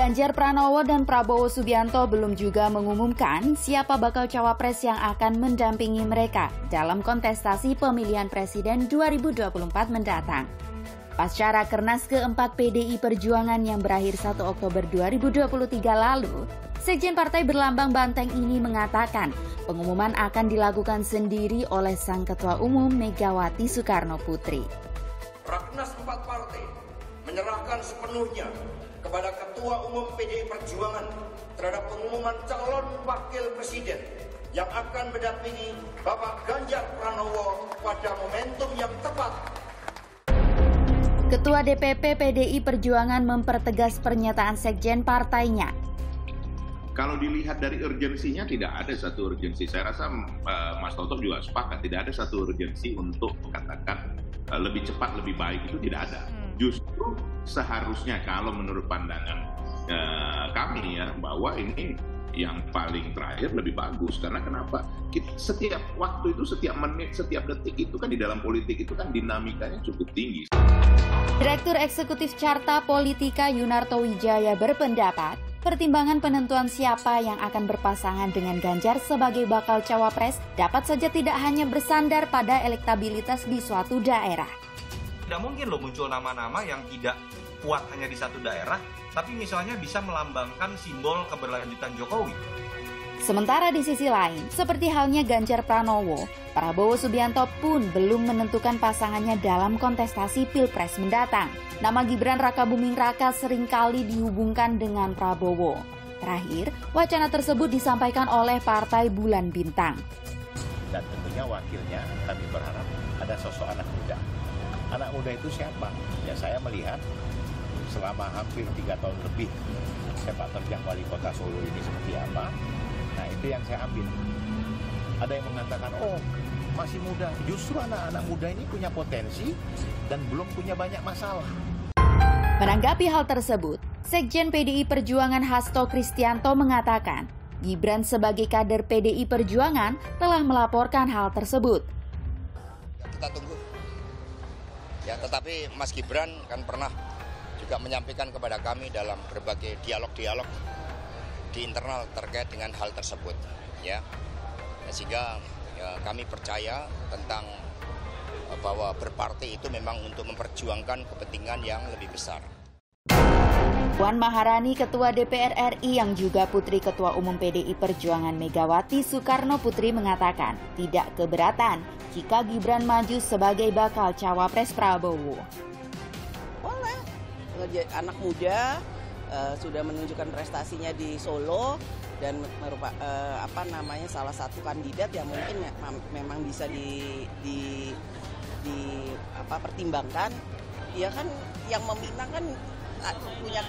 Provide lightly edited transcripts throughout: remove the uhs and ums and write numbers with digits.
Ganjar Pranowo dan Prabowo Subianto belum juga mengumumkan siapa bakal cawapres yang akan mendampingi mereka dalam kontestasi pemilihan presiden 2024 mendatang. Pasca Rakernas keempat PDI Perjuangan yang berakhir 1 Oktober 2023 lalu, Sekjen Partai Berlambang Banteng ini mengatakan pengumuman akan dilakukan sendiri oleh Sang Ketua Umum Megawati Soekarno Putri. Rakernas 4 partai menyerahkan sepenuhnya kepada Ketua Umum PDI Perjuangan terhadap pengumuman calon wakil presiden yang akan mendampingi Bapak Ganjar Pranowo pada momentum yang tepat. Ketua DPP PDI Perjuangan mempertegas pernyataan sekjen partainya. Kalau dilihat dari urgensinya, tidak ada satu urgensi. Saya rasa Mas Toto juga sepakat, tidak ada satu urgensi untuk katakan lebih cepat, lebih baik, itu tidak ada. Justru seharusnya kalau menurut pandangan kami ya, bahwa ini yang paling terakhir lebih bagus. Karena kenapa? Setiap waktu itu, setiap menit, setiap detik itu kan di dalam politik itu kan dinamikanya cukup tinggi. Direktur Eksekutif Carta Politika Yunarto Wijaya berpendapat, pertimbangan penentuan siapa yang akan berpasangan dengan Ganjar sebagai bakal cawapres dapat saja tidak hanya bersandar pada elektabilitas di suatu daerah. Tidak mungkin loh muncul nama-nama yang tidak kuat hanya di satu daerah, tapi misalnya bisa melambangkan simbol keberlanjutan Jokowi. Sementara di sisi lain, seperti halnya Ganjar Pranowo, Prabowo Subianto pun belum menentukan pasangannya dalam kontestasi Pilpres mendatang. Nama Gibran Rakabuming Raka seringkali dihubungkan dengan Prabowo. Terakhir, wacana tersebut disampaikan oleh Partai Bulan Bintang. Dan tentunya wakilnya kami berharap ada sosok anak muda. Anak muda itu siapa? Ya saya melihat selama hampir 3 tahun lebih sepak terjang wali kota Solo ini seperti apa. Nah itu yang saya ambil. Ada yang mengatakan, oh masih muda. Justru anak-anak muda ini punya potensi dan belum punya banyak masalah. Menanggapi hal tersebut, Sekjen PDI Perjuangan Hasto Kristianto mengatakan, Gibran sebagai kader PDI Perjuangan telah melaporkan hal tersebut. Kita tunggu. Ya, tetapi Mas Gibran kan pernah juga menyampaikan kepada kami dalam berbagai dialog-dialog di internal terkait dengan hal tersebut, ya. Sehingga ya, kami percaya tentang bahwa berpartai itu memang untuk memperjuangkan kepentingan yang lebih besar. Puan Maharani, Ketua DPR RI yang juga putri Ketua Umum PDI Perjuangan Megawati Soekarno Putri mengatakan tidak keberatan jika Gibran maju sebagai bakal cawapres Prabowo. Boleh, anak muda sudah menunjukkan prestasinya di Solo dan salah satu kandidat yang mungkin memang bisa pertimbangkan. Ya kan yang meminang kan punya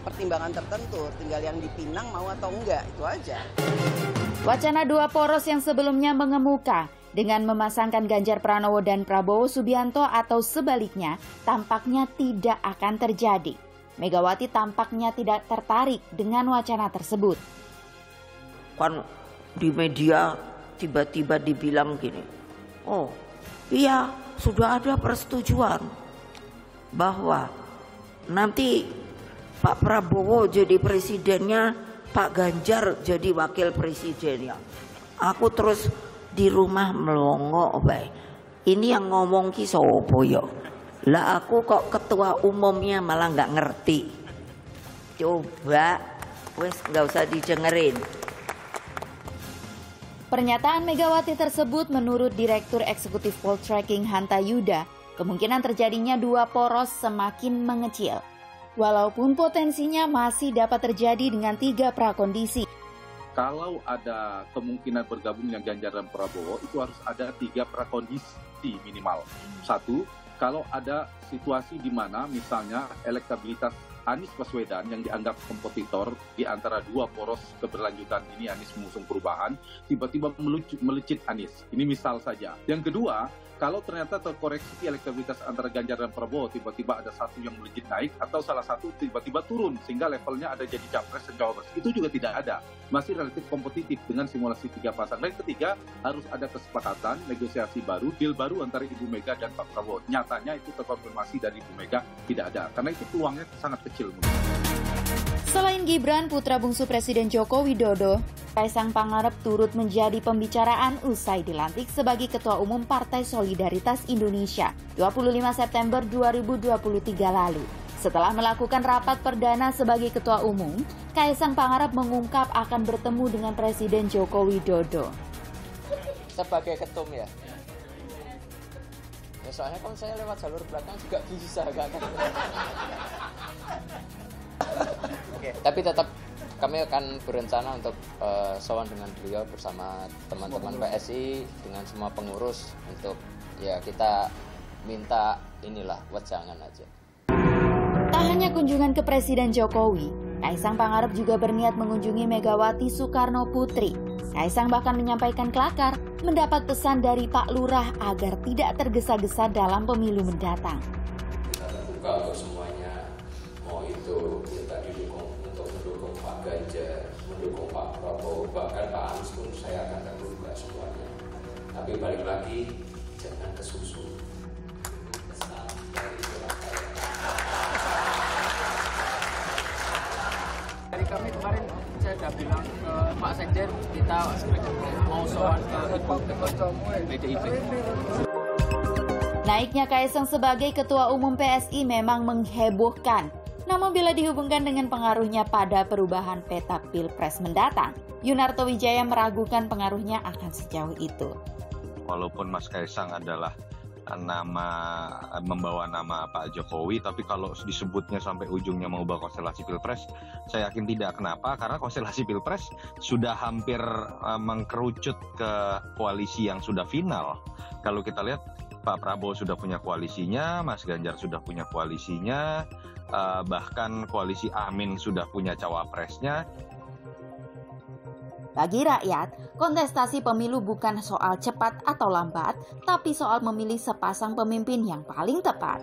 pertimbangan tertentu, tinggal yang dipinang mau atau enggak, itu aja. Wacana dua poros yang sebelumnya mengemuka dengan memasangkan Ganjar Pranowo dan Prabowo Subianto atau sebaliknya tampaknya tidak akan terjadi. Megawati tampaknya tidak tertarik dengan wacana tersebut. Kan di media tiba-tiba dibilang gini, oh iya sudah ada persetujuan bahwa nanti Pak Prabowo jadi presidennya, Pak Ganjar jadi wakil presidennya. Aku terus di rumah melongo bae. Ini yang ngomong ki sapa ya? Lah aku kok ketua umumnya malah nggak ngerti. Coba wes nggak usah didengerin. Pernyataan Megawati tersebut menurut Direktur Eksekutif Poltreking Hanta Yuda, kemungkinan terjadinya dua poros semakin mengecil. Walaupun potensinya masih dapat terjadi dengan 3 prakondisi. Kalau ada kemungkinan bergabung dengan Ganjar dan Prabowo, itu harus ada 3 prakondisi minimal. 1, kalau ada situasi di mana misalnya elektabilitas Anies Baswedan yang dianggap kompetitor di antara dua poros keberlanjutan ini, Anies mengusung perubahan, tiba-tiba melejit Anies. Ini misal saja. Yang kedua, kalau ternyata terkoreksi elektabilitas antara Ganjar dan Prabowo, tiba-tiba ada satu yang melejit naik atau salah satu tiba-tiba turun sehingga levelnya ada jadi capres dan cawapres. Itu juga tidak ada. Masih relatif kompetitif dengan simulasi 3 pasang. Dan ketiga, harus ada kesepakatan, negosiasi baru, deal baru antara Ibu Mega dan Pak Prabowo. Nyatanya itu terkonfirmasi dari Ibu Mega tidak ada. Karena itu peluangnya sangat kecil. Selain Gibran, putra bungsu Presiden Joko Widodo, Kaisang Pangarep turut menjadi pembicaraan usai dilantik sebagai Ketua Umum Partai Solidaritas Indonesia 25 September 2023 lalu. Setelah melakukan rapat perdana sebagai Ketua Umum, Kaisang Pangarep mengungkap akan bertemu dengan Presiden Joko Widodo. Sebagai ketum ya? Soalnya kalau saya lewat jalur belakang juga bisa kan? Tapi tetap kami akan berencana untuk sowan dengan beliau bersama teman-teman PSI dengan semua pengurus untuk ya kita minta inilah wejangan aja. Tak hanya kunjungan ke Presiden Jokowi, Kaisang Pangarep juga berniat mengunjungi Megawati Soekarno Putri. Kaisang bahkan menyampaikan kelakar mendapat pesan dari Pak Lurah agar tidak tergesa-gesa dalam pemilu mendatang. Kita terbuka untuk semuanya, mau itu kita didukung untuk mendukung Pak Ganjar, mendukung Pak Prabowo, bahkan Pak Anies pun saya akan terbuka semuanya. Tapi balik lagi, jangan kesusu. Dari kami kemarin saya sudah bilang ke Pak Sekjen kita mau sowan ke PDIP. Naiknya Kaisang sebagai Ketua Umum PSI memang menghebohkan. Namun bila dihubungkan dengan pengaruhnya pada perubahan peta Pilpres mendatang, Yunarto Wijaya meragukan pengaruhnya akan sejauh itu. Walaupun Mas Kaisang adalah membawa nama Pak Jokowi, tapi kalau disebutnya sampai ujungnya mengubah konstelasi Pilpres, saya yakin tidak. Kenapa? Karena konstelasi Pilpres sudah hampir mengkerucut ke koalisi yang sudah final. Kalau kita lihat, Pak Prabowo sudah punya koalisinya, Mas Ganjar sudah punya koalisinya, bahkan koalisi Amin sudah punya cawapresnya. Bagi rakyat, kontestasi pemilu bukan soal cepat atau lambat, tapi soal memilih sepasang pemimpin yang paling tepat.